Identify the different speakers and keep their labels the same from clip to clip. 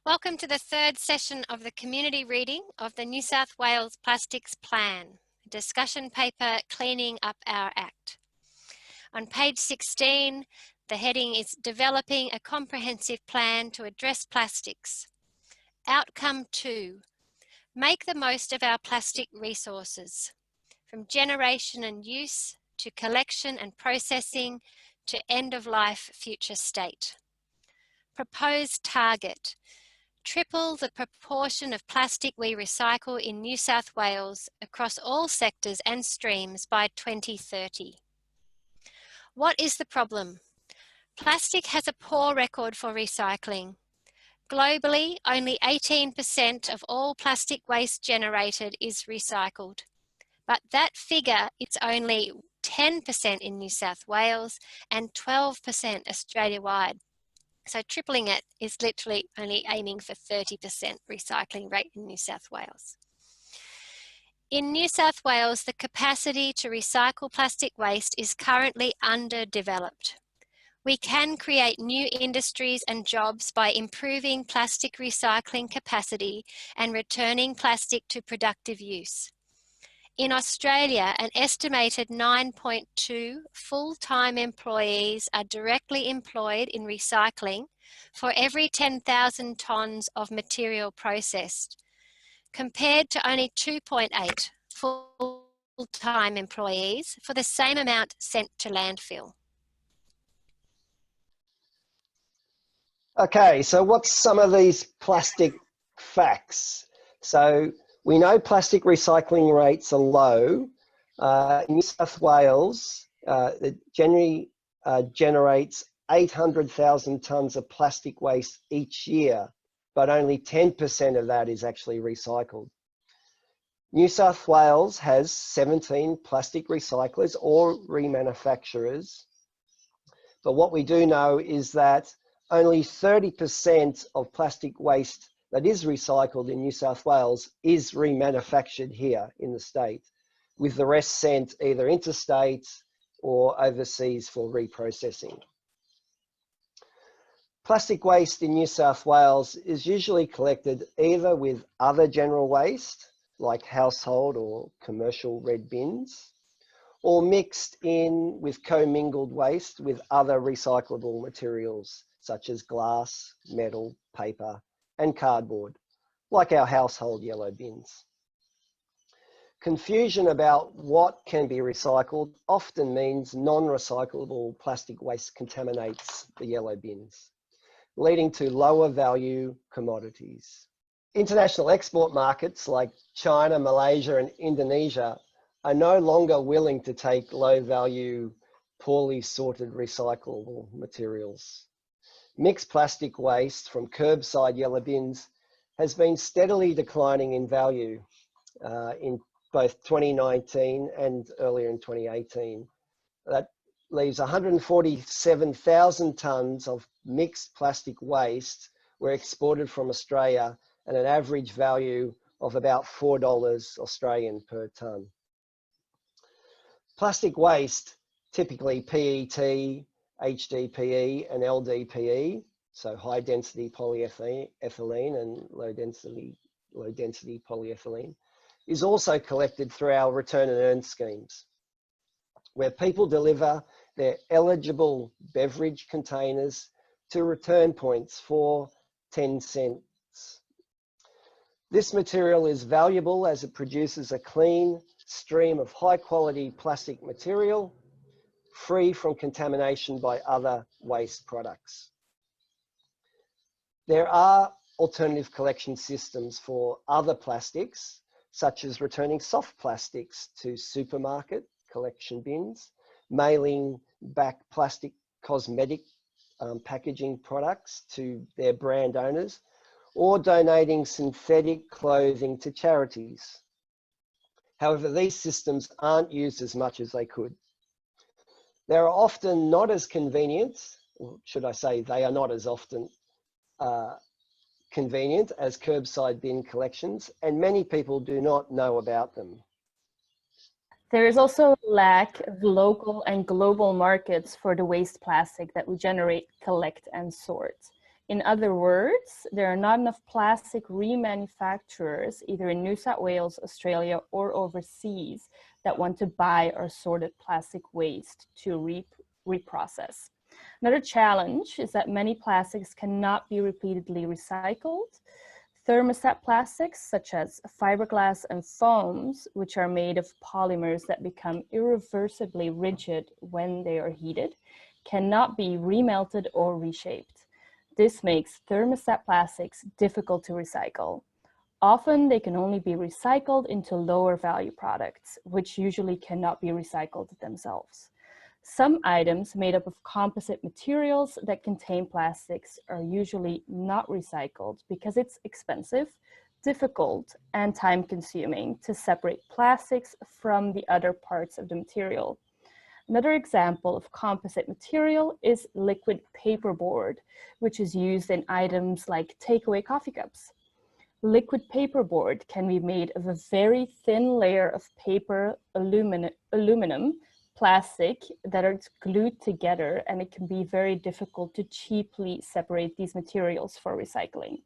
Speaker 1: Welcome to the third session of the community reading of the New South Wales Plastics Plan, a discussion paper Cleaning Up Our Act. On page 16, the heading is Developing a Comprehensive Plan to Address Plastics. Outcome 2, make the most of our plastic resources, from generation and use to collection and processing to end-of-life future state. Proposed target, triple the proportion of plastic we recycle in New South Wales across all sectors and streams by 2030. What is the problem? Plastic has a poor record for recycling. Globally, only 18% of all plastic waste generated is recycled. But that figure is only 10% in New South Wales and 12% Australia-wide. So tripling it is literally only aiming for 30% recycling rate in New South Wales. In New South Wales, the capacity to recycle plastic waste is currently underdeveloped. We can create new industries and jobs by improving plastic recycling capacity and returning plastic to productive use. In Australia, an estimated 9.2 full-time employees are directly employed in recycling for every 10,000 tonnes of material processed, compared to only 2.8 full-time employees for the same amount sent to landfill.
Speaker 2: Okay, so what's some of these plastic facts? So we know plastic recycling rates are low. In New South Wales, it generally generates 800,000 tonnes of plastic waste each year, but only 10% of that is actually recycled. New South Wales has 17 plastic recyclers or remanufacturers, but what we do know is that only 30% of plastic waste that is recycled in New South Wales is remanufactured here in the state, with the rest sent either interstate or overseas for reprocessing. Plastic waste in New South Wales is usually collected either with other general waste, like household or commercial red bins, or mixed in with commingled waste with other recyclable materials, such as glass, metal, paper, and cardboard, like our household yellow bins. Confusion about what can be recycled often means non-recyclable plastic waste contaminates the yellow bins, leading to lower value commodities. International export markets like China, Malaysia, and Indonesia are no longer willing to take low value, poorly sorted recyclable materials. Mixed plastic waste from curbside yellow bins has been steadily declining in value in both 2019 and earlier in 2018. That leaves 147,000 tonnes of mixed plastic waste were exported from Australia at an average value of about $4 Australian per tonne. Plastic waste, typically PET, HDPE and LDPE, so high density polyethylene and low density polyethylene, is also collected through our return and earn schemes, where people deliver their eligible beverage containers to return points for 10 cents. This material is valuable as it produces a clean stream of high quality plastic material free from contamination by other waste products. There are alternative collection systems for other plastics, such as returning soft plastics to supermarket collection bins, mailing back plastic cosmetic packaging products to their brand owners, or donating synthetic clothing to charities. However, these systems aren't used as much as they could. They're often not as convenient, or should I say they are not as often convenient as curbside bin collections, and many people do not know about them.
Speaker 3: There is also a lack of local and global markets for the waste plastic that we generate, collect, and sort. In other words, there are not enough plastic remanufacturers, either in New South Wales, Australia, or overseas, that want to buy our sorted plastic waste to reprocess. Another challenge is that many plastics cannot be repeatedly recycled. Thermoset plastics, such as fiberglass and foams, which are made of polymers that become irreversibly rigid when they are heated, cannot be remelted or reshaped. This makes thermoset plastics difficult to recycle. Often they can only be recycled into lower value products, which usually cannot be recycled themselves. Some items made up of composite materials that contain plastics are usually not recycled because it's expensive, difficult, and time-consuming to separate plastics from the other parts of the material. Another example of composite material is liquid paperboard, which is used in items like takeaway coffee cups. Liquid paperboard can be made of a very thin layer of paper, aluminum, plastic that are glued together, and it can be very difficult to cheaply separate these materials for recycling.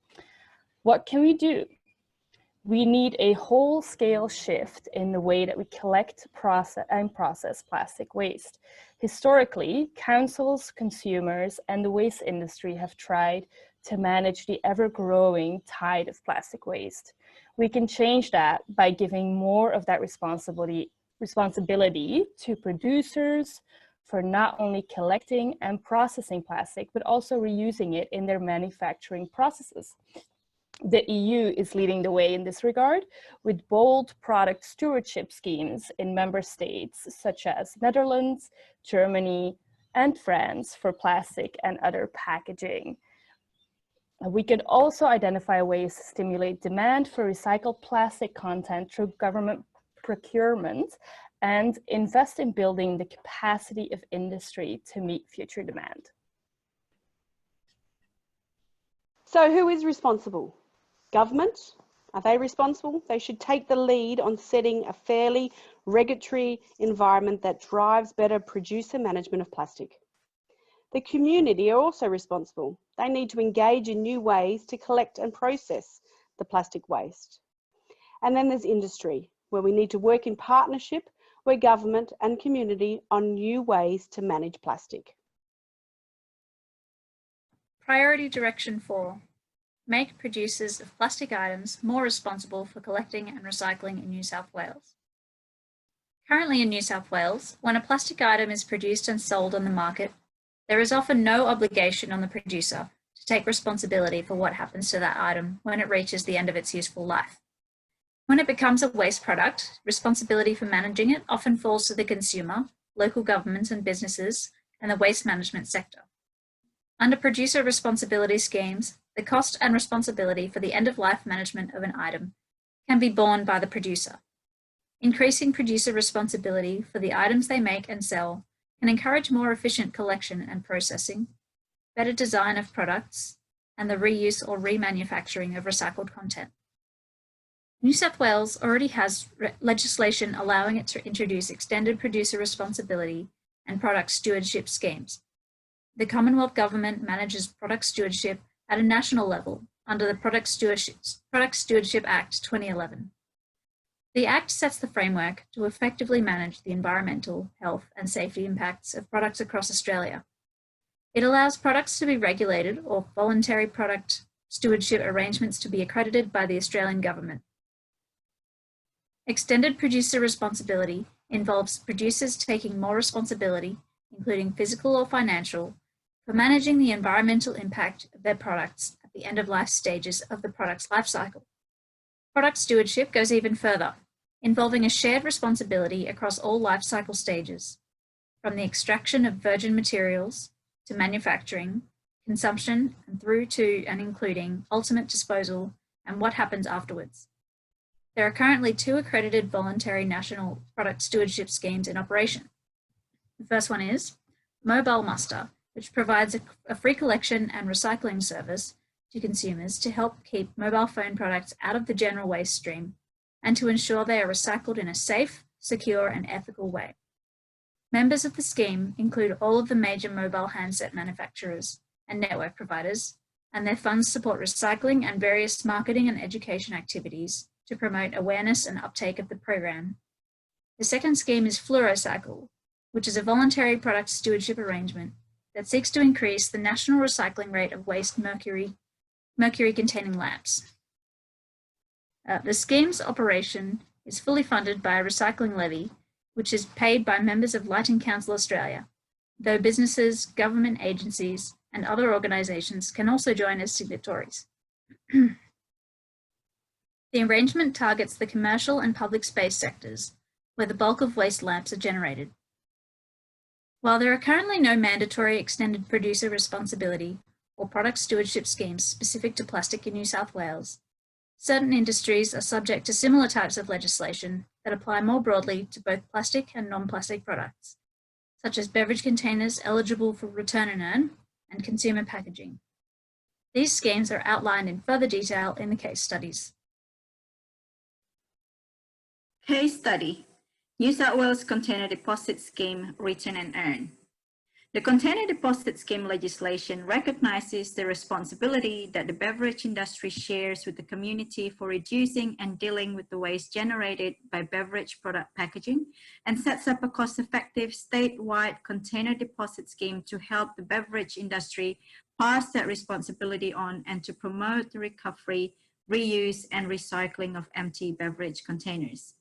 Speaker 3: What can we do? We need a whole-scale shift in the way that we collect, process plastic waste. Historically, councils, consumers, and the waste industry have tried to manage the ever-growing tide of plastic waste. We can change that by giving more of that responsibility to producers for not only collecting and processing plastic, but also reusing it in their manufacturing processes. The EU is leading the way in this regard with bold product stewardship schemes in member states such as Netherlands, Germany, and France for plastic and other packaging. We could also identify ways to stimulate demand for recycled plastic content through government procurement and invest in building the capacity of industry to meet future demand.
Speaker 4: So who is responsible? Government? Are they responsible? They should take the lead on setting a fairly regulatory environment that drives better producer management of plastic. The community are also responsible. They need to engage in new ways to collect and process the plastic waste. And then there's industry, where we need to work in partnership with government and community on new ways to manage plastic.
Speaker 5: Priority Direction 4. Make producers of plastic items more responsible for collecting and recycling in New South Wales. Currently in New South Wales, when a plastic item is produced and sold on the market, there is often no obligation on the producer to take responsibility for what happens to that item when it reaches the end of its useful life. When it becomes a waste product, responsibility for managing it often falls to the consumer, local governments and businesses, and the waste management sector. Under producer responsibility schemes, the cost and responsibility for the end-of-life management of an item can be borne by the producer. Increasing producer responsibility for the items they make and sell can encourage more efficient collection and processing, better design of products, and the reuse or remanufacturing of recycled content. New South Wales already has legislation allowing it to introduce extended producer responsibility and product stewardship schemes. The Commonwealth Government manages product stewardship at a national level under the Product Stewardship Act 2011. The Act sets the framework to effectively manage the environmental, health, and safety impacts of products across Australia. It allows products to be regulated or voluntary product stewardship arrangements to be accredited by the Australian Government. Extended producer responsibility involves producers taking more responsibility, including physical or financial, for managing the environmental impact of their products at the end-of-life stages of the product's life cycle. Product stewardship goes even further, involving a shared responsibility across all life cycle stages, from the extraction of virgin materials to manufacturing, consumption, and through to and including ultimate disposal and what happens afterwards. There are currently 2 accredited voluntary national product stewardship schemes in operation. The first one is Mobile Muster, which provides a free collection and recycling service to consumers to help keep mobile phone products out of the general waste stream and to ensure they are recycled in a safe, secure, and ethical way. Members of the scheme include all of the major mobile handset manufacturers and network providers, and their funds support recycling and various marketing and education activities to promote awareness and uptake of the program. The second scheme is FluoroCycle, which is a voluntary product stewardship arrangement that seeks to increase the national recycling rate of waste mercury-containing lamps. The scheme's operation is fully funded by a recycling levy, which is paid by members of Lighting Council Australia, though businesses, government agencies, and other organisations can also join as signatories. The arrangement targets the commercial and public space sectors, where the bulk of waste lamps are generated. While there are currently no mandatory extended producer responsibility or product stewardship schemes specific to plastic in New South Wales, certain industries are subject to similar types of legislation that apply more broadly to both plastic and non-plastic products, such as beverage containers eligible for return and earn, and consumer packaging. These schemes are outlined in further detail in the case studies.
Speaker 6: Case study, New South Wales Container Deposit Scheme, Return and Earn. The Container Deposit Scheme legislation recognises the responsibility that the beverage industry shares with the community for reducing and dealing with the waste generated by beverage product packaging, and sets up a cost-effective statewide container deposit scheme to help the beverage industry pass that responsibility on and to promote the recovery, reuse, and recycling of empty beverage containers.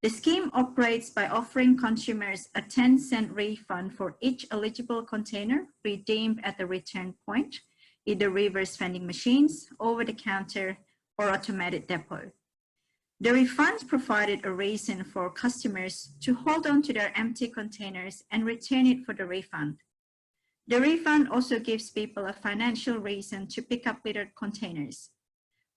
Speaker 6: The scheme operates by offering consumers a 10-cent refund for each eligible container redeemed at the return point, either reverse vending machines, over-the-counter, or automated depot. The refunds provided a reason for customers to hold on to their empty containers and return it for the refund. The refund also gives people a financial reason to pick up littered containers.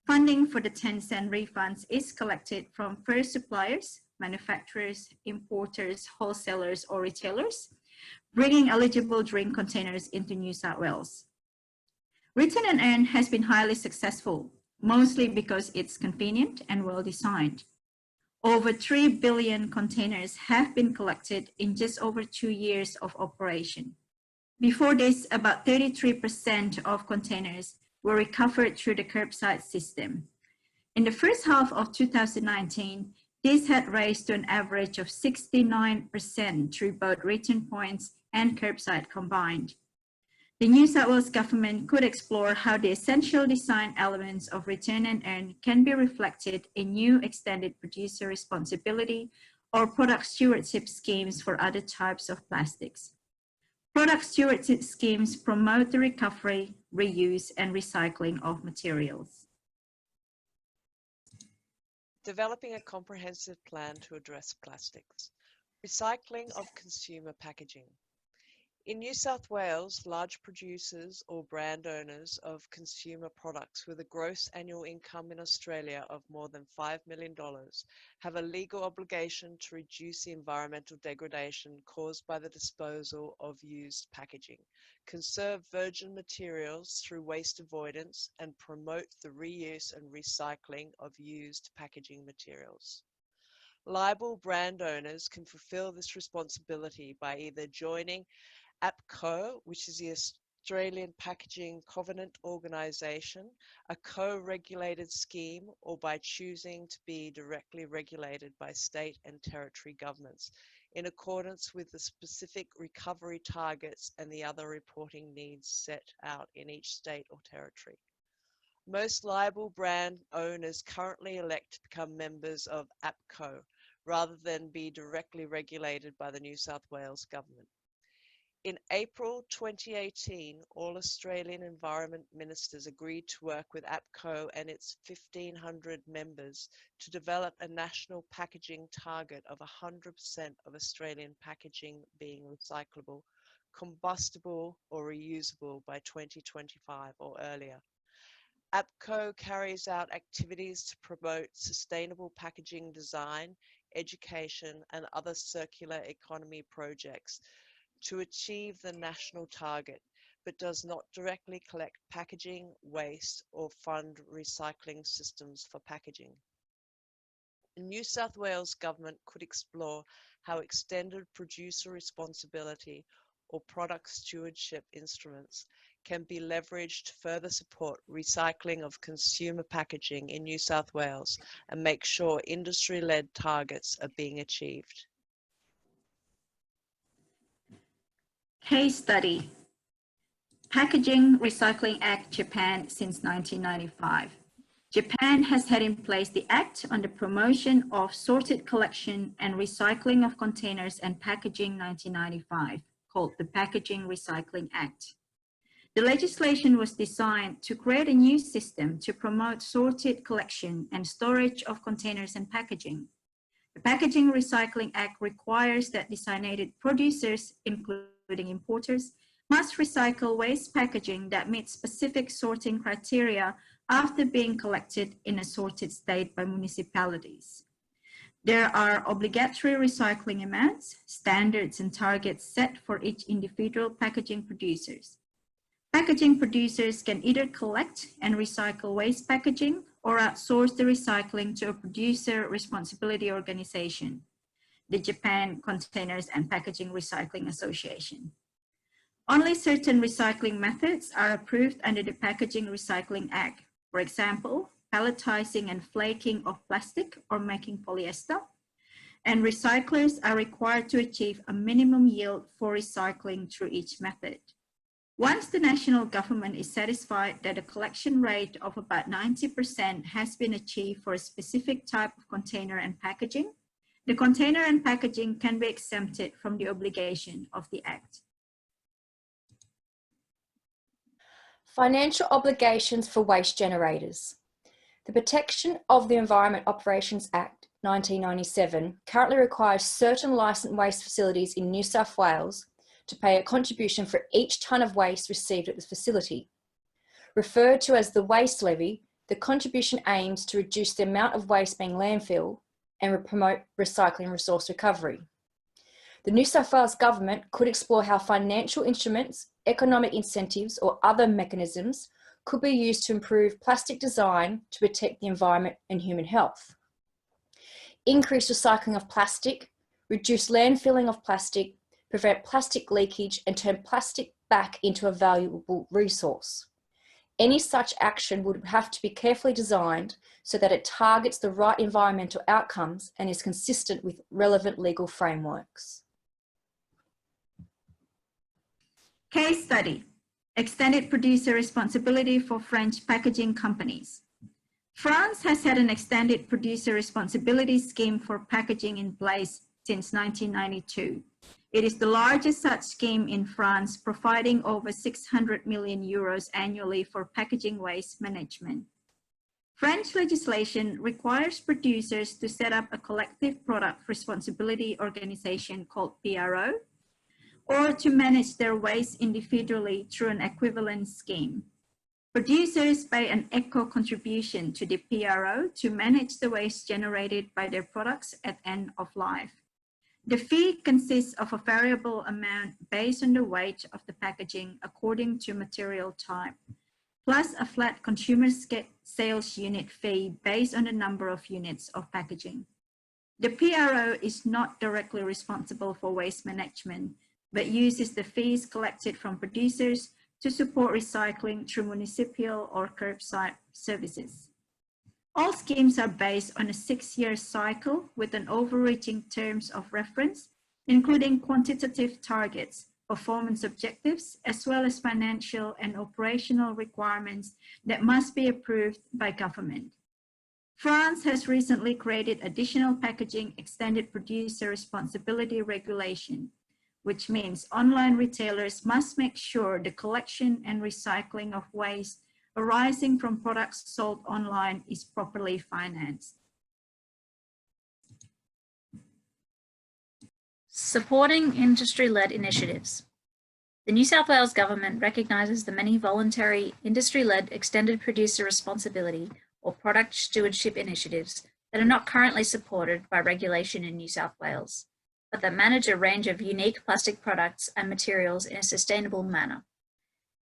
Speaker 6: Funding for the 10-cent refunds is collected from first suppliers, manufacturers, importers, wholesalers, or retailers, bringing eligible drink containers into New South Wales. Return and Earn has been highly successful, mostly because it's convenient and well designed. Over 3 billion containers have been collected in just over 2 years of operation. Before this, about 33% of containers were recovered through the curbside system. In the first half of 2019, this had raised to an average of 69% through both return points and curbside combined. The New South Wales government could explore how the essential design elements of Return and Earn can be reflected in new extended producer responsibility or product stewardship schemes for other types of plastics. Product stewardship schemes promote the recovery, reuse, and recycling of materials.
Speaker 7: Developing a comprehensive plan to address plastics. Recycling of consumer packaging. In New South Wales, large producers or brand owners of consumer products with a gross annual income in Australia of more than $5 million have a legal obligation to reduce the environmental degradation caused by the disposal of used packaging, conserve virgin materials through waste avoidance, and promote the reuse and recycling of used packaging materials. Liable brand owners can fulfill this responsibility by either joining APCO, which is the Australian Packaging Covenant Organisation, a co-regulated scheme, or by choosing to be directly regulated by state and territory governments in accordance with the specific recovery targets and the other reporting needs set out in each state or territory. Most liable brand owners currently elect to become members of APCO rather than be directly regulated by the New South Wales government. In April 2018, all Australian environment ministers agreed to work with APCO and its 1,500 members to develop a national packaging target of 100% of Australian packaging being recyclable, combustible or reusable by 2025 or earlier. APCO carries out activities to promote sustainable packaging design, education, and other circular economy projects to achieve the national target, but does not directly collect packaging, waste, or fund recycling systems for packaging. The New South Wales government could explore how extended producer responsibility or product stewardship instruments can be leveraged to further support recycling of consumer packaging in New South Wales and make sure industry-led targets are being achieved?
Speaker 6: Case study. Packaging Recycling Act Japan since 1995. Japan has had in place the Act on the Promotion of Sorted Collection and Recycling of Containers and Packaging 1995, called the Packaging Recycling Act. The legislation was designed to create a new system to promote sorted collection and storage of containers and packaging. The Packaging Recycling Act requires that designated producers, including importers, must recycle waste packaging that meets specific sorting criteria after being collected in a sorted state by municipalities. There are obligatory recycling amounts, standards, and targets set for each individual packaging producers. Packaging producers can either collect and recycle waste packaging or outsource the recycling to a producer responsibility organization, the Japan Containers and Packaging Recycling Association. Only certain recycling methods are approved under the Packaging Recycling Act. For example, palletizing and flaking of plastic or making polyester, and recyclers are required to achieve a minimum yield for recycling through each method. Once the national government is satisfied that a collection rate of about 90% has been achieved for a specific type of container and packaging, the container and packaging can be exempted from the obligation of the Act.
Speaker 8: Financial obligations for waste generators. The Protection of the Environment Operations Act 1997 currently requires certain licensed waste facilities in New South Wales to pay a contribution for each tonne of waste received at the facility. Referred to as the waste levy, the contribution aims to reduce the amount of waste being landfilled and promote recycling resource recovery. The New South Wales Government could explore how financial instruments, economic incentives, or other mechanisms could be used to improve plastic design to protect the environment and human health. Increase recycling of plastic, reduce landfilling of plastic, prevent plastic leakage, and turn plastic back into a valuable resource. Any such action would have to be carefully designed so that it targets the right environmental outcomes and is consistent with relevant legal frameworks.
Speaker 6: Case study. Extended producer responsibility for French packaging companies. France has had an extended producer responsibility scheme for packaging in place since 1992. It is the largest such scheme in France, providing over 600 million euros annually for packaging waste management. French legislation requires producers to set up a collective product responsibility organization called PRO, or to manage their waste individually through an equivalent scheme. Producers pay an eco contribution to the PRO to manage the waste generated by their products at end of life. The fee consists of a variable amount based on the weight of the packaging according to material type, plus a flat consumer sales unit fee based on the number of units of packaging. The PRO is not directly responsible for waste management, but uses the fees collected from producers to support recycling through municipal or curbside services. All schemes are based on a 6-year cycle with an overreaching terms of reference, including quantitative targets, performance objectives, as well as financial and operational requirements that must be approved by government. France has recently created additional packaging extended producer responsibility regulation, which means online retailers must make sure the collection and recycling of waste arising from products sold online is properly financed.
Speaker 5: Supporting industry-led initiatives. The New South Wales Government recognises the many voluntary industry-led extended producer responsibility or product stewardship initiatives that are not currently supported by regulation in New South Wales, but that manage a range of unique plastic products and materials in a sustainable manner.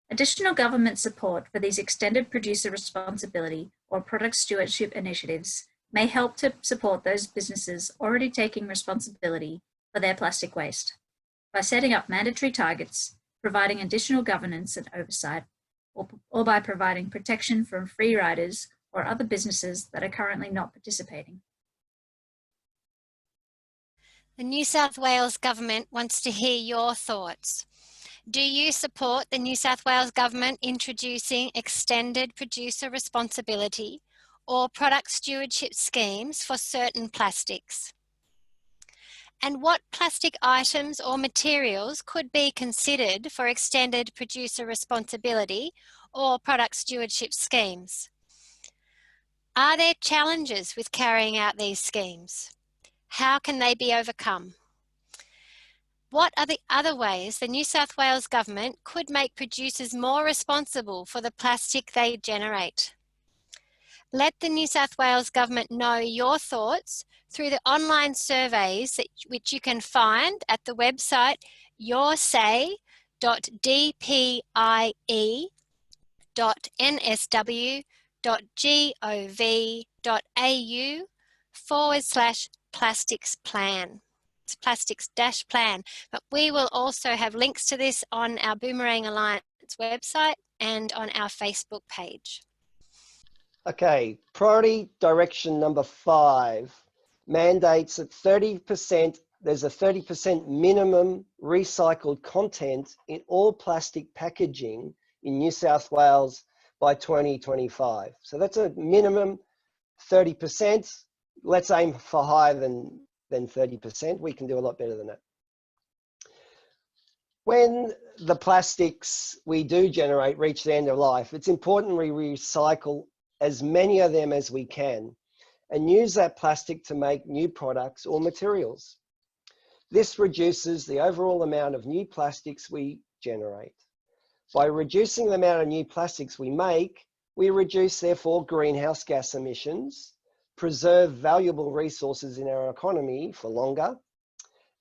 Speaker 5: Additional government support for these extended producer responsibility or product stewardship initiatives may help to support those businesses already taking responsibility for their plastic waste by setting up mandatory targets, providing additional governance and oversight, or by providing protection from free riders or other businesses that are currently not participating.
Speaker 1: The New South Wales Government wants to hear your thoughts. Do you support the New South Wales Government introducing extended producer responsibility or product stewardship schemes for certain plastics? And what plastic items or materials could be considered for extended producer responsibility or product stewardship schemes? Are there challenges with carrying out these schemes? How can they be overcome? What are the other ways the New South Wales Government could make producers more responsible for the plastic they generate? Let the New South Wales Government know your thoughts through the online surveys which you can find at the website yoursay.dpi.nsw.gov.au/plastics plan. It's plastics-plan, but we will also have links to this on our Boomerang Alliance website and on our Facebook page.
Speaker 2: Okay, priority direction number 5 mandates that 30%, there's a 30% minimum recycled content in all plastic packaging in New South Wales by 2025. So that's a minimum 30%. Let's aim for higher than 30%. We can do a lot better than that. When the plastics we do generate reach the end of life, it's important we recycle as many of them as we can and use that plastic to make new products or materials. This reduces the overall amount of new plastics we generate. By reducing the amount of new plastics we make, we reduce therefore greenhouse gas emissions, preserve valuable resources in our economy for longer,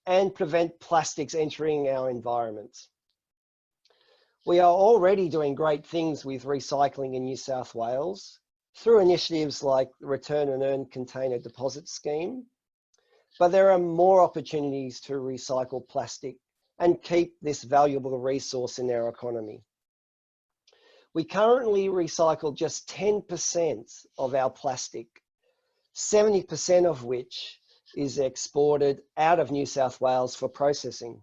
Speaker 2: and prevent plastics entering our environment. We are already doing great things with recycling in New South Wales through initiatives like the Return and Earn Container Deposit Scheme, but there are more opportunities to recycle plastic and keep this valuable resource in our economy. We currently recycle just 10% of our plastic, 70% of which is exported out of New South Wales for processing.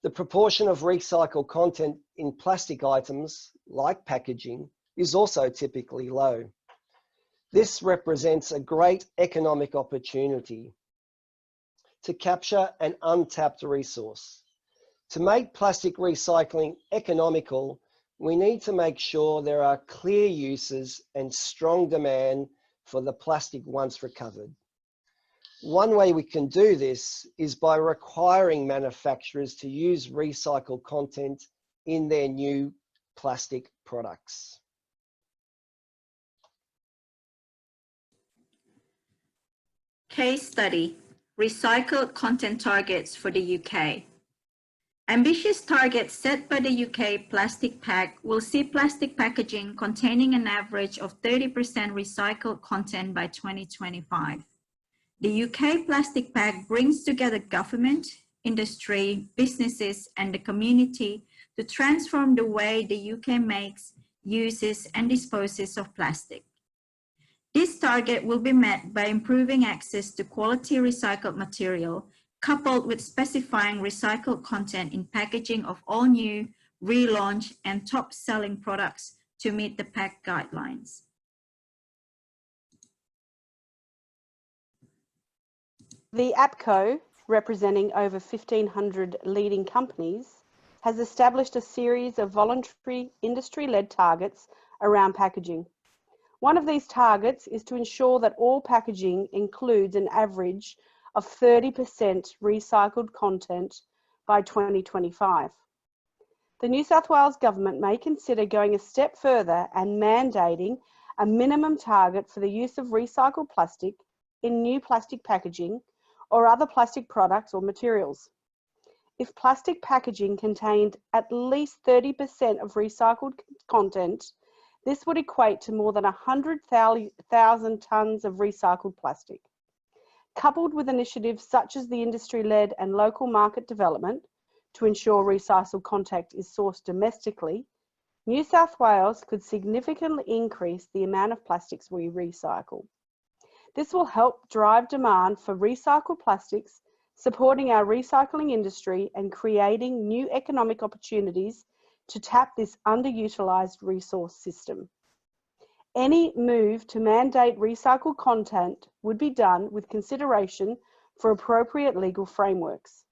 Speaker 2: The proportion of recycled content in plastic items, like packaging, is also typically low. This represents a great economic opportunity to capture an untapped resource. To make plastic recycling economical, we need to make sure there are clear uses and strong demand for the plastic once recovered. One way we can do this is by requiring manufacturers to use recycled content in their new plastic products.
Speaker 6: Case study, recycled content targets for the UK. Ambitious targets set by the UK Plastic Pact will see plastic packaging containing an average of 30% recycled content by 2025. The UK Plastic Pact brings together government, industry, businesses, and the community to transform the way the UK makes, uses, and disposes of plastic. This target will be met by improving access to quality recycled material, coupled with specifying recycled content in packaging of all new, relaunch, and top-selling products to meet the Pact guidelines.
Speaker 4: The APCO, representing over 1,500 leading companies, has established a series of voluntary industry-led targets around packaging. One of these targets is to ensure that all packaging includes an average of 30% recycled content by 2025. The New South Wales Government may consider going a step further and mandating a minimum target for the use of recycled plastic in new plastic packaging or other plastic products or materials. If plastic packaging contained at least 30% of recycled content, this would equate to more than 100,000 tonnes of recycled plastic. Coupled with initiatives such as the industry-led and local market development to ensure recycled content is sourced domestically, New South Wales could significantly increase the amount of plastics we recycle. This will help drive demand for recycled plastics, supporting our recycling industry and creating new economic opportunities to tap this underutilised resource system. Any move to mandate recycled content would be done with consideration for appropriate legal frameworks.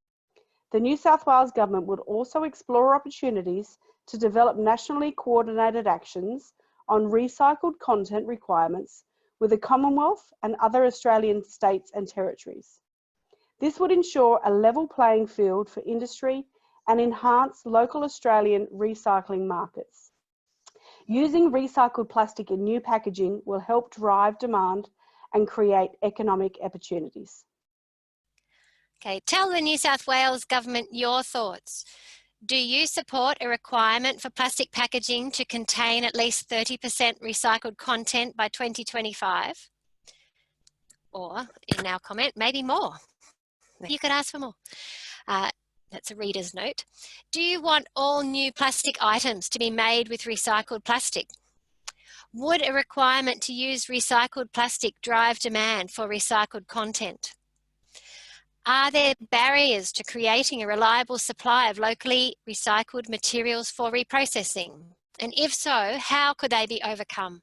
Speaker 4: The New South Wales Government would also explore opportunities to develop nationally coordinated actions on recycled content requirements with the Commonwealth and other Australian states and territories. This would ensure a level playing field for industry and enhance local Australian recycling markets. Using recycled plastic in new packaging will help drive demand and create economic opportunities.
Speaker 1: Okay, tell the New South Wales Government your thoughts. Do you support a requirement for plastic packaging to contain at least 30% recycled content by 2025? Or, in our comment, maybe more. You could ask for more. That's a reader's note. Do you want all new plastic items to be made with recycled plastic? Would a requirement to use recycled plastic drive demand for recycled content? Are there barriers to creating a reliable supply of locally recycled materials for reprocessing? And if so, how could they be overcome?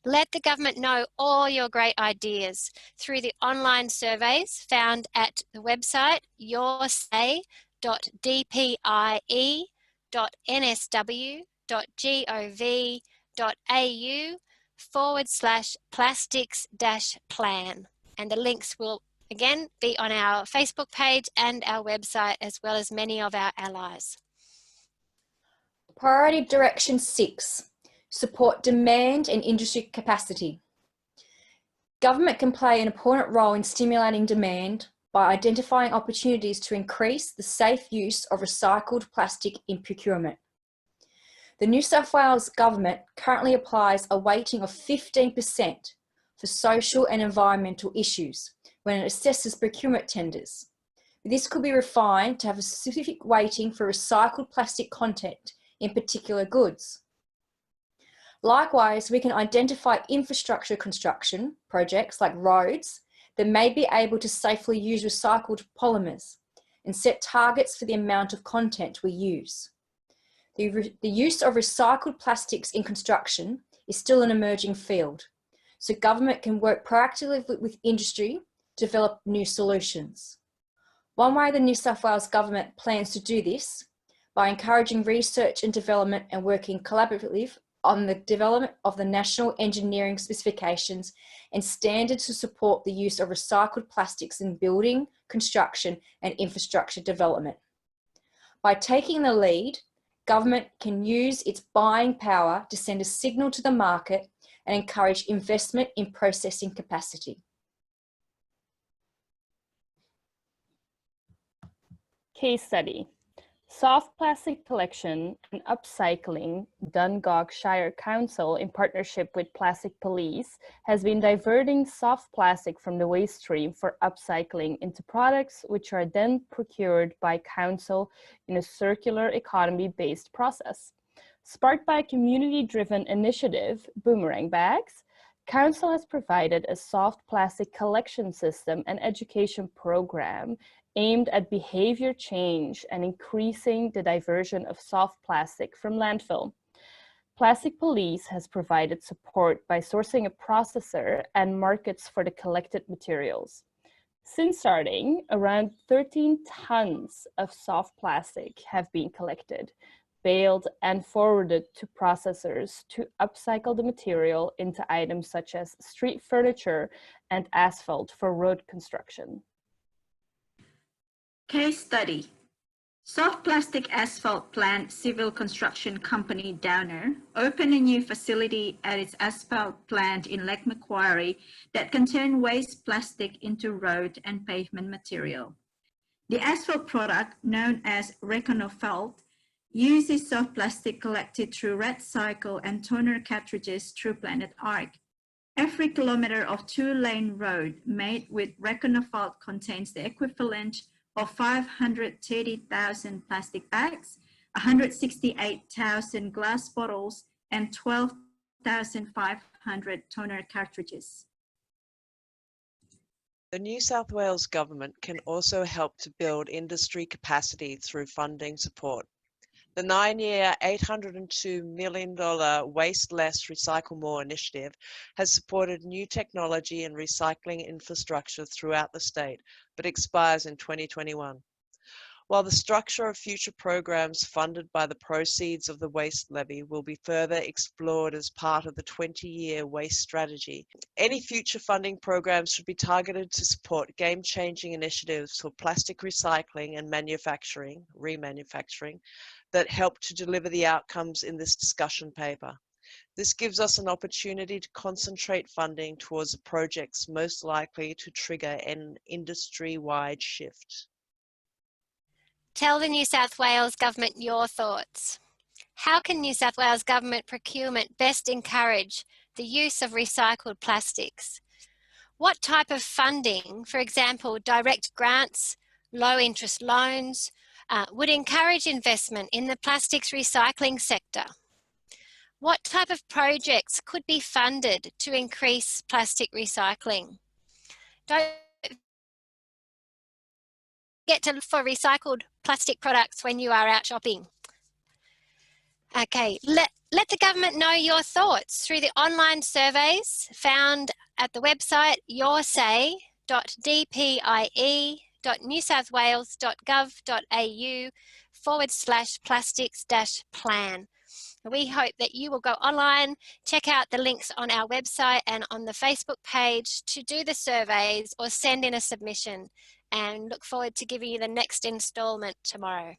Speaker 1: Let the government know all your great ideas through the online surveys found at the website yoursay.dpi.nsw.gov.au/plastics-plan. And the links will again be on our Facebook page and our website, as well as many of our allies.
Speaker 8: Priority Direction 6. Support demand and industry capacity. Government can play an important role in stimulating demand by identifying opportunities to increase the safe use of recycled plastic in procurement. The New South Wales Government currently applies a weighting of 15% for social and environmental issues when it assesses procurement tenders. This could be refined to have a specific weighting for recycled plastic content in particular goods. Likewise, we can identify infrastructure construction projects like roads that may be able to safely use recycled polymers and set targets for the amount of content we use. The use of recycled plastics in construction is still an emerging field, so government can work proactively with industry to develop new solutions. One way the New South Wales Government plans to do this by encouraging research and development and working collaboratively on the development of the national engineering specifications and standards to support the use of recycled plastics in building, construction and infrastructure development. By taking the lead, government can use its buying power to send a signal to the market and encourage investment in processing capacity.
Speaker 3: Case study. Soft plastic collection and upcycling, Dungog Shire Council in partnership with Plastic Police has been diverting soft plastic from the waste stream for upcycling into products which are then procured by council in a circular economy based process. Sparked by a community-driven initiative, Boomerang Bags, Council has provided a soft plastic collection system and education program aimed at behavior change and increasing the diversion of soft plastic from landfill. Plastic Police has provided support by sourcing a processor and markets for the collected materials. Since starting, around 13 tons of soft plastic have been collected, baled and forwarded to processors to upcycle the material into items such as street furniture and asphalt for road construction.
Speaker 6: Case study. Soft plastic asphalt plant civil construction company Downer opened a new facility at its asphalt plant in Macquarie that can turn waste plastic into road and pavement material. The asphalt product, known as Reconophalt, uses soft plastic collected through red cycle and toner cartridges through Planet Arc. Every kilometer of 2-lane road made with Reconophalt contains the equivalent of 530,000 plastic bags, 168,000 glass bottles, and 12,500 toner cartridges.
Speaker 7: The New South Wales Government can also help to build industry capacity through funding support. The 9-year, $802 million Waste Less, Recycle More initiative has supported new technology and recycling infrastructure throughout the state, but expires in 2021. While the structure of future programs funded by the proceeds of the waste levy will be further explored as part of the 20-year waste strategy, any future funding programs should be targeted to support game-changing initiatives for plastic recycling and remanufacturing that help to deliver the outcomes in this discussion paper. This gives us an opportunity to concentrate funding towards the projects most likely to trigger an industry-wide shift.
Speaker 1: Tell the New South Wales Government your thoughts. How can New South Wales Government procurement best encourage the use of recycled plastics? What type of funding, for example, direct grants, low interest loans, would encourage investment in the plastics recycling sector? What type of projects could be funded to increase plastic recycling? Don't forget to look for recycled plastic products when you are out shopping. Okay, let the government know your thoughts through the online surveys found at the website yoursay.dpia.newsouthwales.gov.au/plastics-plan. We hope that you will go online, check out the links on our website and on the Facebook page to do the surveys or send in a submission, and look forward to giving you the next instalment tomorrow.